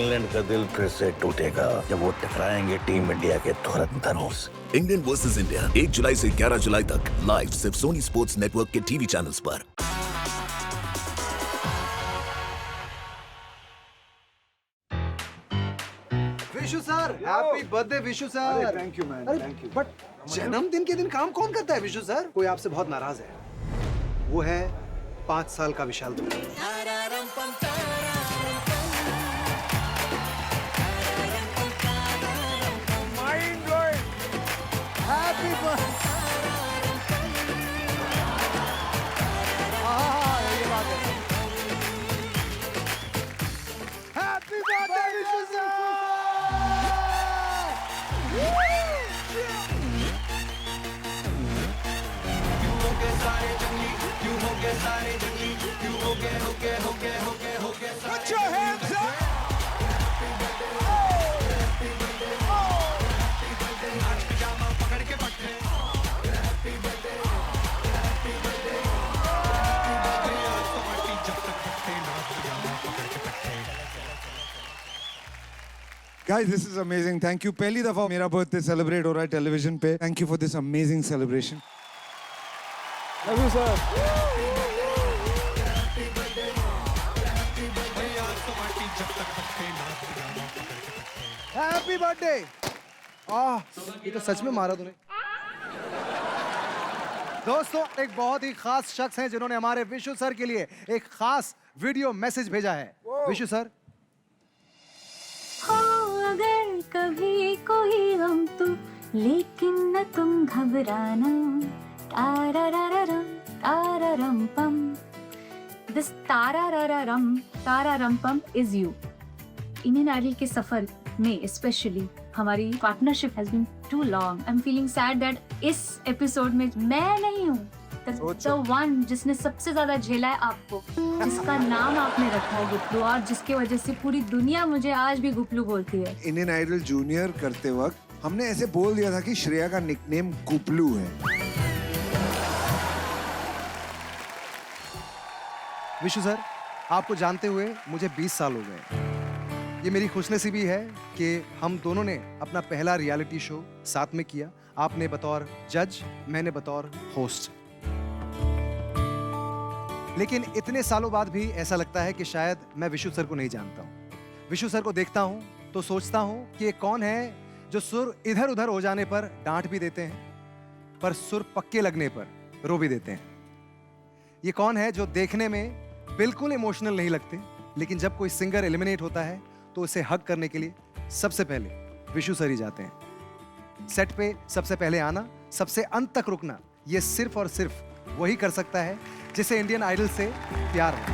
England का दिल फिर से टूटेगा जब वो टकराएंगे टीम इंडिया के धुरंधरों से। इंग्लैंड वर्सेस इंडिया 1 जुलाई से 11 जुलाई तक लाइव सिर्फ सोनी स्पोर्ट्स नेटवर्क के टीवी चैनल्स पर। Vishu sir, happy birthday Vishu sir. Thank you man, thank you. But जन्मदिन के दिन काम कौन करता है विशु सर? कोई आपसे बहुत नाराज है। वो है 5 साल का Vishal Dubey. Mind blowing. Happy birthday. ये बात है। Happy birthday Vishu sir. Put your hands up. Guys, this is amazing. Thank you. पहली दफा मेरा बर्थडे सेलिब्रेट हो रहा है टेलीविजन पे. Thank you for this amazing celebration. Love you, sir. Happy birthday. ये तो सच में मारा तूने। दोस्तों, एक बहुत ही खास शख्स हैं जिन्होंने हमारे विशु सर के लिए एक खास वीडियो मैसेज भेजा है। विशु सर, हो अगर कभी कोई गम तो लेकिन न तुम घबराना। तारारारारम तारारम पम। दिस तारारम पम इज यू। इंडियन आइडल के सफर में स्पेशली हमारी partnership has been too long. I am feeling sad that इस एपिसोड में मैं नहीं हूँ द वन जिसने सबसे ज्यादा झेला है आपको, जिसका नाम आपने रखा है गुपलू, और जिसकी वजह से पूरी दुनिया मुझे आज भी गुपलू बोलती है। इंडियन आइडल जूनियर करते वक्त हमने ऐसे बोल दिया था कि श्रेया का निकनेम गुपलू है। विशु सर, आपको जानते हुए मुझे 20 साल हो गए। ये मेरी खुशनसीबी है कि हम दोनों ने अपना पहला रियलिटी शो साथ में किया। आपने बतौर जज, मैंने बतौर होस्ट। लेकिन इतने सालों बाद भी ऐसा लगता है कि शायद मैं विशु सर को नहीं जानता हूँ। विशु सर को देखता हूँ तो सोचता हूँ कि ये कौन है जो सुर इधर उधर हो जाने पर डांट भी देते हैं, पर सुर पक्के लगने पर रो भी देते हैं। ये कौन है जो देखने में बिल्कुल इमोशनल नहीं लगते, लेकिन जब कोई सिंगर एलिमिनेट होता है तो उसे हग करने के लिए सबसे पहले विशु सर ही जाते हैं। सेट पे सबसे पहले आना, सबसे अंत तक रुकना, ये सिर्फ और सिर्फ वही कर सकता है जिसे इंडियन आइडल से प्यार है।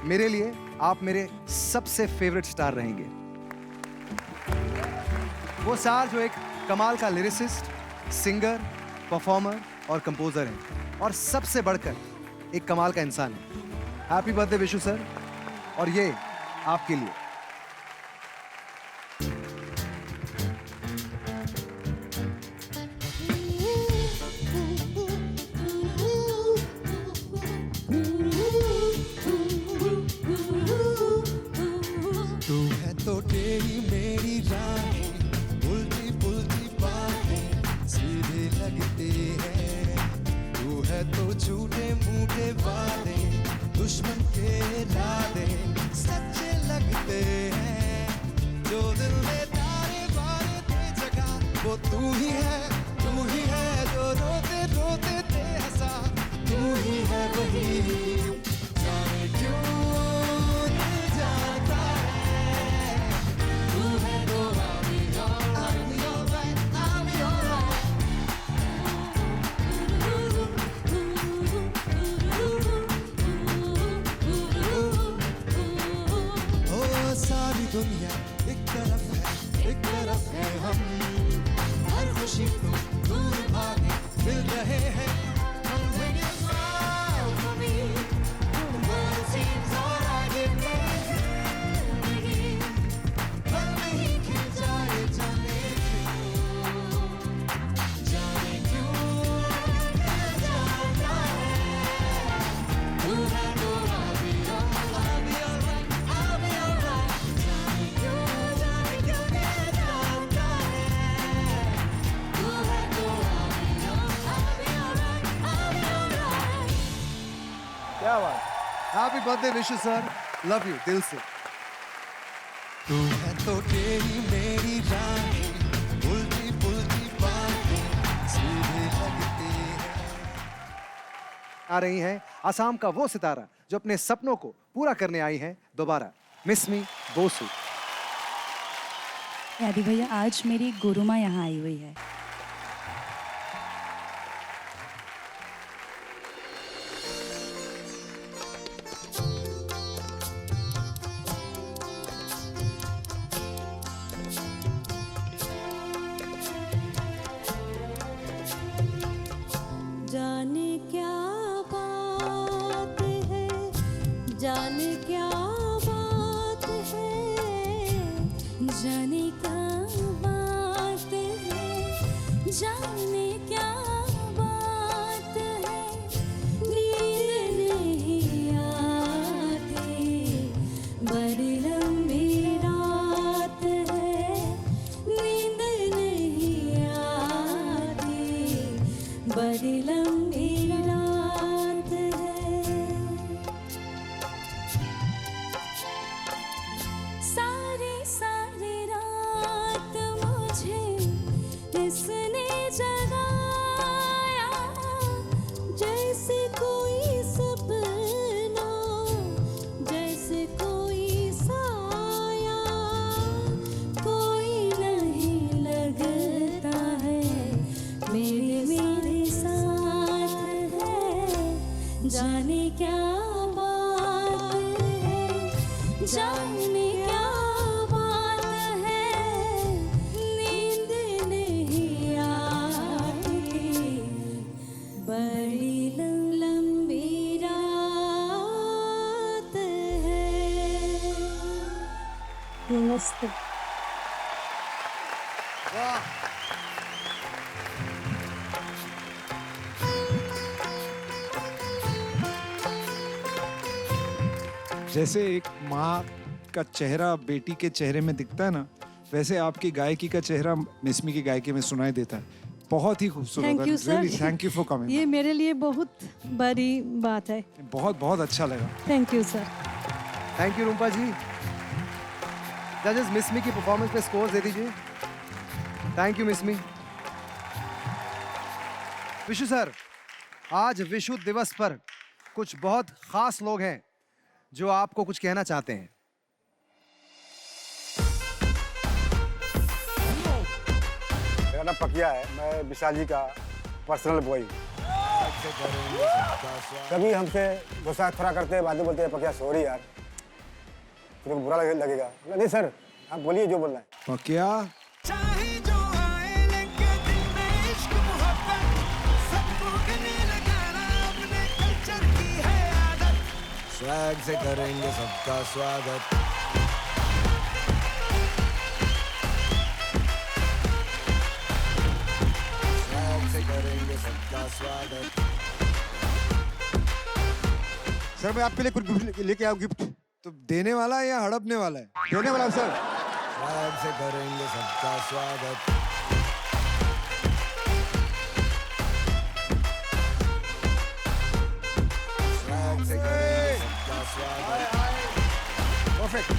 मेरे लिए आप मेरे सबसे फेवरेट स्टार रहेंगे। वो स्टार जो एक कमाल का लिरिसिस्ट, सिंगर, परफॉर्मर और कंपोजर है, और सबसे बढ़कर एक कमाल का इंसान है। हैप्पी बर्थडे विशु सर, और ये आपके लिए। तू है तो तेरी मेरी राहें, उल्टी पुल्टी बातें सीधे लगते हैं। तू है तो झूठे मूठे वादे, दुश्मन के इरादे सच्चे लगते हैं। जो दिल में तारे बारे दे जगा, वो तू ही है जो रोते रोते दे हंसा। तू ही है वही, जाने क्यों दिल जाता है। तू है तो I'm alright। ओ सारी दुनिया एक तरफ है हम, हर खुशी को दूर भागे मिल रहे हैं हम। When you smile for me, the world seems alright with me। पल नहीं खिल जाए जाने क्यों दिल जाता है। तू है तो क्या बात. Happy birthday Vishu sir, love you दिल से. तू है तो तेरी मेरी राहें, उल्टी पुल्टी बातें सीधे लगती है. आ रही हैं असम का वो सितारा जो अपने सपनों को पूरा करने आई हैं दोबारा, मिस्मी बोसु. यादी भैया, आज मेरी गुरु माँ यहाँ आई हुई है. जाने क्या बात है, जाने क्या बात है, जाने क्या बात है, जाने क्या बात है, नींद नहीं आती, बड़ी लंबी रात है, नींद नहीं आती, बड़ी लंबी रात है. सारी सारी रात मुझे इसने जगाया, जैसे कोई सपना, जैसे कोई साया, कोई नहीं लगता है मेरे साथ है. जाने क्या बात है, जाने क्या बात है, नींद नहीं आती, बड़ी लंबी रात है. नमस्ते. वाह. जैसे एक माँ का चेहरा बेटी के चेहरे में दिखता है ना, वैसे आपकी गायकी का चेहरा मिस्मी की गायकी में सुनाई देता है. बहुत ही खूबसूरत. Thank you sir. Thank you for coming. ये मेरे लिए बहुत बड़ी बात है. बहुत बहुत अच्छा लगा. Thank you sir. Thank you Rupa ji. जजेस मिस्मी की परफॉर्मेंस पे स्कोर दे दीजिए. Thank you Mismi. Vishu sir, आज विशु दिवस पर कुछ बहुत खास लोग हैं जो आपको कुछ कहना चाहते हैं. मेरा नाम पकिया है, मैं विशाल जी का पर्सनल बॉय. कभी हमसे गुस्सा थोड़ा करते हैं, बाद में बोलते हैं पकिया सॉरी यार, तुमको बुरा लगेगा. नहीं सर, आप बोलिए जो बोलना है. पकिया, चाहे जो आए लेके दिल में इश्क मोहब्बत, सबको गले लगाना अपने कल्चर की है आदत. स्वैग से करेंगे सबका स्वागत. स्वैग से करेंगे सबका स्वागत. सर मैं आपके लिए कुछ गिफ्ट लेके आऊँ. गिफ्ट तो देने वाला है या हड़पने वाला है? देने वाला हूं सर. स्वैग से करेंगे सबका स्वागत. स्वैग से करेंगे सबका स्वागत. परफेक्ट.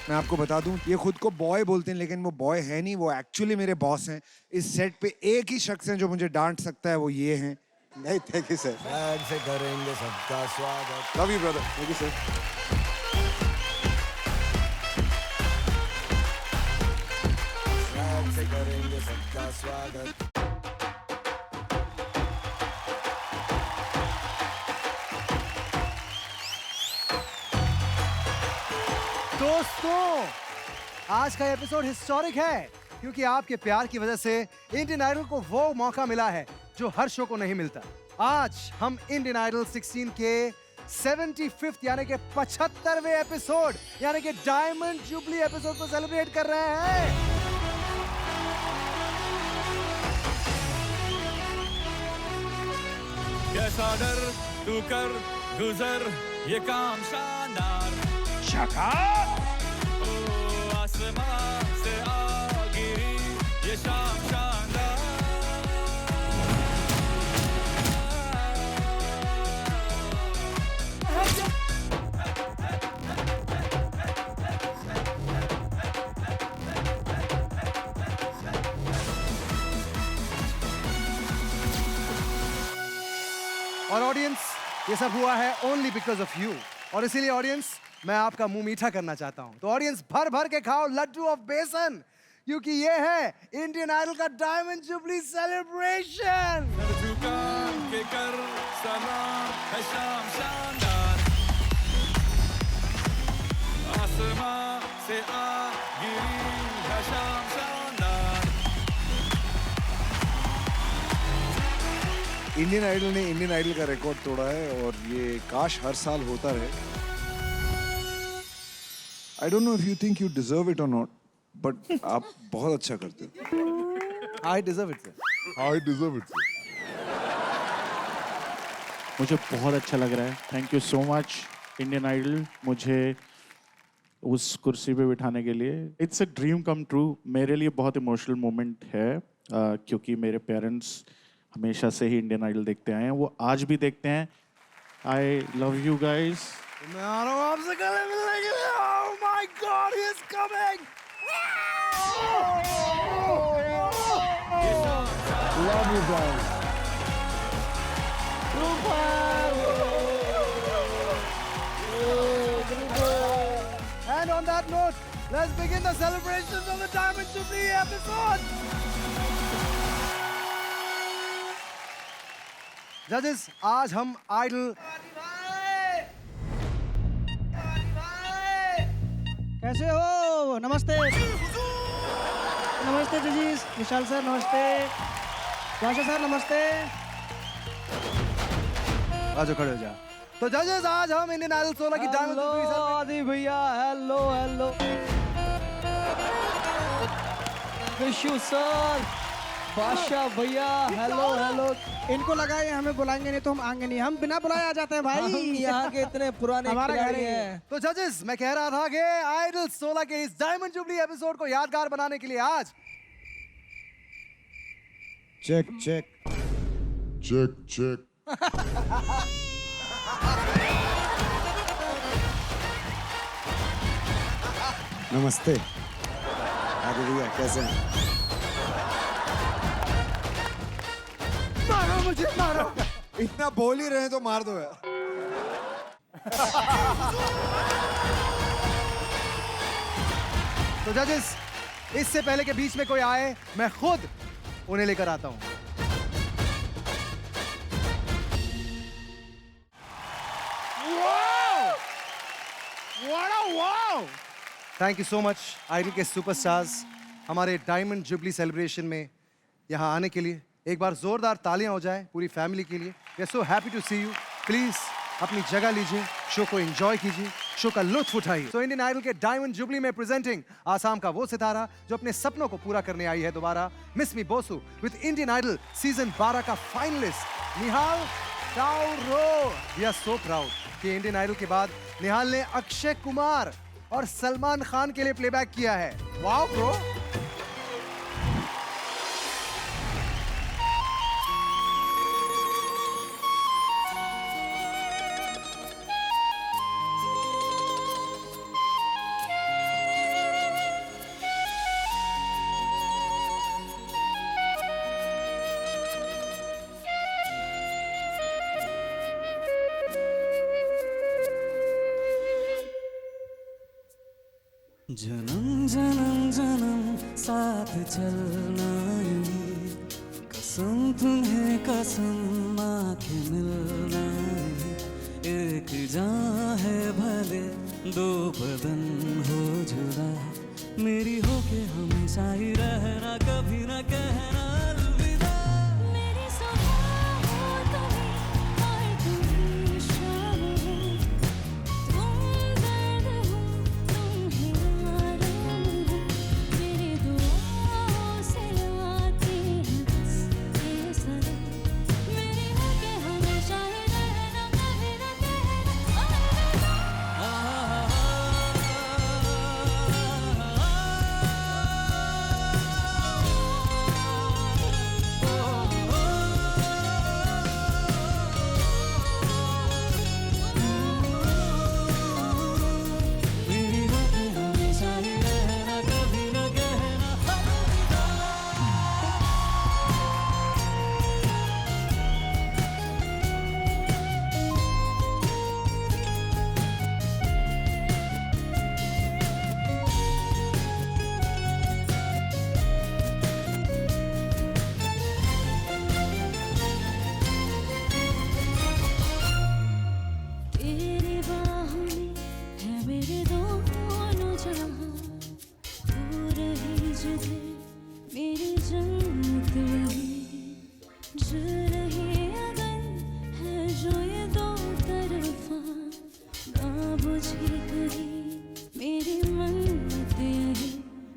मैं आपको बता दूं, ये खुद को बॉय बोलते हैं लेकिन वो बॉय है नहीं, वो एक्चुअली मेरे बॉस हैं. इस सेट पे एक ही शख्स है जो मुझे डांट सकता है, वो ये हैं. नहीं, थैंक यू सर. स्वैग से करेंगे सबका स्वागत. Love you brother. Thank you sir. Swag से करेंगे सबका स्वागत. दोस्तों, आज का एपिसोड हिस्टोरिक है क्योंकि आपके प्यार की वजह से इंडियन आइडल को वो मौका मिला है जो हर शो को नहीं मिलता. आज हम इंडियन आइडल 16 के 75th यानी कि 75वें एपिसोड यानी कि डायमंड जुबली एपिसोड को सेलिब्रेट कर रहे हैं. कैसा डर तू कर गुजर ये काम शानदार. ओ आसमां से आ गिरी ये शाम शानदार. और ऑडियंस, ये सब हुआ है ओनली बिकॉज ऑफ यू। और इसीलिए ऑडियंस, मैं आपका मुंह मीठा करना चाहता हूं। तो ऑडियंस, भर भर के खाओ लड्डू ऑफ बेसन, क्योंकि ये है इंडियन आइडल का डायमंड जुबली सेलिब्रेशन। के कर सलाम है शाम शानदार, आसमां से आ गिरी है शाम शानदार। इंडियन आइडल ने इंडियन आइडल का रिकॉर्ड तोड़ा है और ये काश हर साल होता रहे। I don't know if you think you deserve it और नॉट, बट आप बहुत अच्छा करते हो। I deserve it sir. I deserve it. मुझे बहुत अच्छा लग रहा है। Thank you so much Indian Idol, मुझे उस कुर्सी पे बिठाने के लिए। It's a dream come true. मेरे लिए बहुत इमोशनल मोमेंट है, क्योंकि मेरे पेरेंट्स हमेशा से ही इंडियन आइडल देखते आए हैं, वो आज भी देखते हैं। I love you guys. मैं आ रहा हूँ आपसे गले मिलने के लिए। Oh my God, he is coming! Love you guys. And on that note, let's begin the celebrations of the Diamond Jubilee episode. Judges, आज हम आइडल कैसे हो? नमस्ते नमस्ते जजीज, विशाल सर नमस्ते, भाषा सर नमस्ते। आजो खड़े हो जा। तो जजेस, आज हम इंडियन आइडल 16 की डायमंड जुबली आदि भैया, हेलो हेलो। विशु सर, बादशाह भैया, हेलो हेलो। इनको लगा है हमें बुलाएंगे नहीं तो हम आएंगे नहीं, हम बिना बुलाए आ जाते हैं भाई। यहाँ के इतने पुराने खिलाड़ी हैं। तो जजेस, मैं कह रहा था कि आइडल 16 के इस डायमंड जुबली एपिसोड को यादगार बनाने के लिए आज चेक चेक चेक चेक। नमस्ते आदि भैया, कैसे हैं? मारो मुझे, मारो। इतना बोल ही रहे हैं तो मार दो यार। तो जजेस, इससे पहले के बीच में कोई आए, मैं खुद उन्हें लेकर आता हूं। Thank you so much Idol के सुपरस्टार्स, हमारे डायमंड जुबली सेलिब्रेशन में यहाँ आने के लिए। एक बार जोरदार तालियां हो जाए पूरी फैमिली के लिए। We are so happy to see you. Please अपनी जगह लीजिए, शो को एंजॉय कीजिए, शो का लुत्फ उठाइए। तो इंडियन आइडल के डायमंड जुबली में प्रेजेंटिंग आसाम का वो सितारा जो अपने सपनों को पूरा करने आई है दोबारा, Mismi Bosu with Indian Idol season 12 का finalist Nihal Kauro. We are so proud कि इंडियन आइडल के बाद निहाल ने अक्षय कुमार और सलमान खान के लिए प्लेबैक किया है। Wow bro. जन्म जन्म जन्म साथ चलना यूं, कसम तुम्हें कसम आंखें मिलना यूं। एक जान है भले दो बदन हो जुड़ा, मेरी हो के हमेशा ही रहना, कभी ना कहना अलविदा। मेरी सुबह हो तुम्हें और तुम शाम हो, तुम दर्द हो तुम ही आराम हो, मेरी दुआओं से आती है बस ये सदा, मेरी हो के हमेशा ही रहना, कभी ना कहना अलविदा। मेरे दोनों जहां तू रही जिधर मेरी जन्नत वही जल रही अगन है जो ये दो तरफा ना बुझी कहीं मेरी मन्नत यही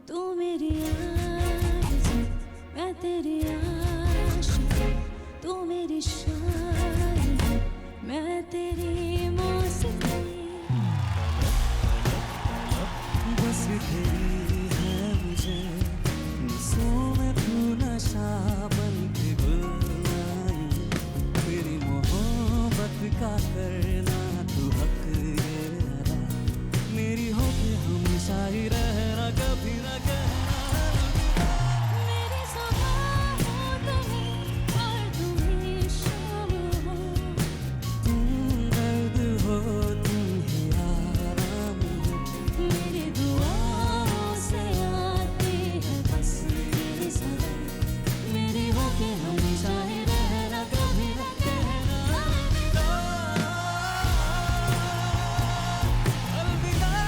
तू मेरी आरज़ू मैं तेरी आशिक़ तू मेरी शायरी मैं तेरी मौसीक़ी बस तेरी है मुझे सो में तू नशा बन के बुलाई मेरी मोहब्बत का करना तू हक ये अदा मेरी हो के हमेशा ही रहना कभी न कहना मेरी सुबह हो तुम्हें और तुम्हें शाम हो तुम दर्द हो तुम ही आराम हो मेरी दुआओं से आती है बस तेरी सदा मेरी हो के हमेशा ही रहना कभी न कहना अलविदा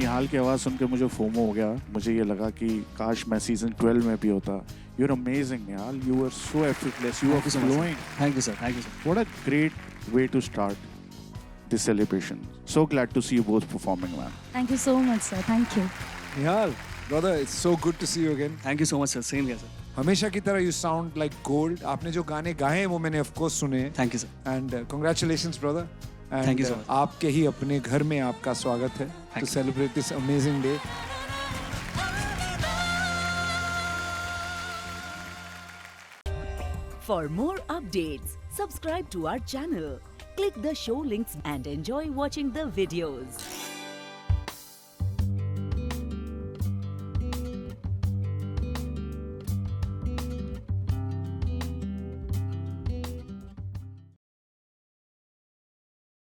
निहाल की आवाज़ सुन के मुझे फोमो हो गया. मुझे ये लगा कि काश मैं सीजन 12 में भी होता. You're amazing, Nihal. You were so effortless. You were flowing. Thank you sir, thank you sir. What a great way to start this celebration. So glad to see you both performing, man. Thank you so much, sir. Thank you. Nihal, brother, it's so good to see you again. Thank you so much sir, same here sir. हमेशा की तरह you sound like gold. आपने जो गाने गाए हैं वो मैंने of course सुने हैं. Thank you sir. And congratulations, brother. And Thank you so much. आपके ही अपने घर में आपका स्वागत है to celebrate this amazing day. For more updates, subscribe to our channel, click the show links and enjoy watching the videos.